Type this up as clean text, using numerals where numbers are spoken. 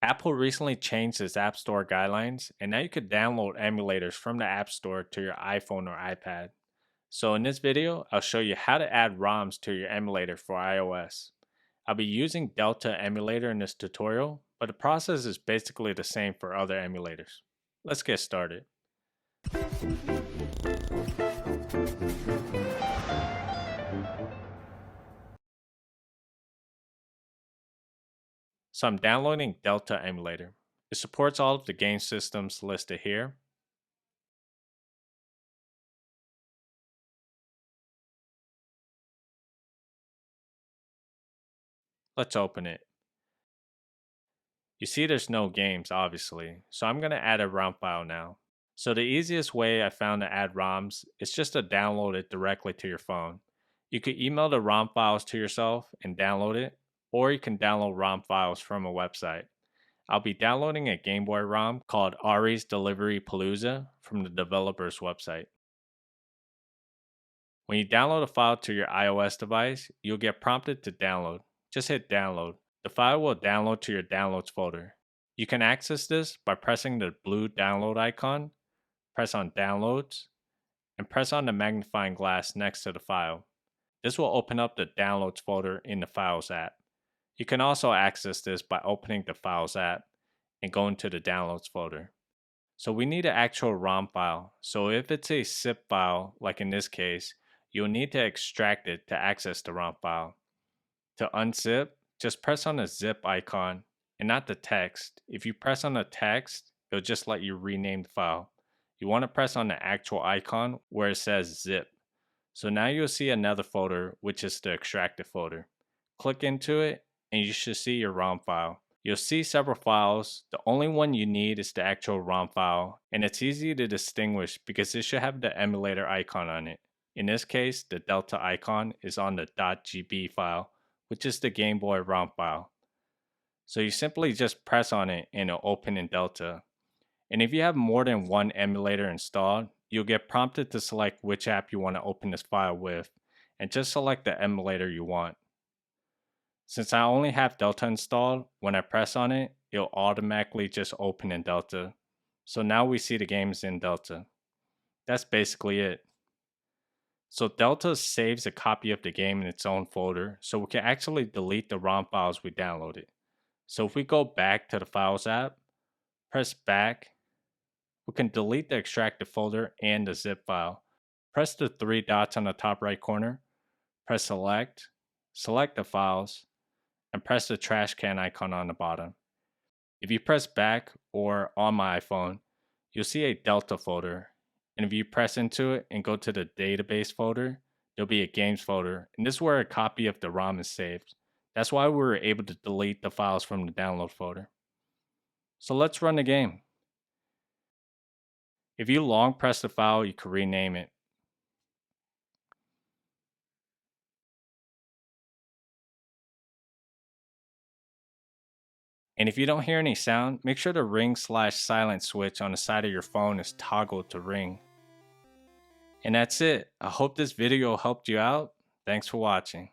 Apple recently changed its App Store guidelines, and now you could download emulators from the App Store to your iPhone or iPad. So in this video, I'll show you how to add ROMs to your emulator for iOS. I'll be using Delta Emulator in this tutorial, but the process is basically the same for other emulators. Let's get started. So I'm downloading Delta Emulator. It supports all of the game systems listed here. Let's open it. You see there's no games, obviously, so I'm going to add a ROM file now. So the easiest way I found to add ROMs is just to download it directly to your phone. You could email the ROM files to yourself and download it, or you can download ROM files from a website. I'll be downloading a Game Boy ROM called Ari's Delivery Palooza from the developer's website. When you download a file to your iOS device, you'll get prompted to download. Just hit download. The file will download to your downloads folder. You can access this by pressing the blue download icon, press on downloads, and press on the magnifying glass next to the file. This will open up the downloads folder in the Files app. You can also access this by opening the Files app and going to the downloads folder. So we need an actual ROM file. So if it's a zip file, like in this case, you'll need to extract it to access the ROM file. To unzip, just press on the zip icon and not the text. If you press on the text, it'll just let you rename the file. You want to press on the actual icon where it says zip. So now you'll see another folder, which is the extracted folder. Click into it and you should see your ROM file. You'll see several files. The only one you need is the actual ROM file, and it's easy to distinguish because it should have the emulator icon on it. In this case, the Delta icon is on the .gb file, which is the Game Boy ROM file. So you simply just press on it and it'll open in Delta. And if you have more than one emulator installed, you'll get prompted to select which app you want to open this file with, and just select the emulator you want. Since I only have Delta installed, when I press on it, it'll automatically just open in Delta. So now we see the games in Delta. That's basically it. So Delta saves a copy of the game in its own folder, so we can actually delete the ROM files we downloaded. So if we go back to the Files app, press back, we can delete the extracted folder and the zip file. Press the three dots on the top right corner, press select, select the files, and press the trash can icon on the bottom. If you press back or on my iPhone, you'll see a Delta folder. And if you press into it and go to the database folder, there'll be a games folder. And this is where a copy of the ROM is saved. That's why we were able to delete the files from the download folder. So let's run the game. If you long press the file, you can rename it. And if you don't hear any sound, make sure the ring/silent switch on the side of your phone is toggled to ring. And that's it. I hope this video helped you out. Thanks for watching.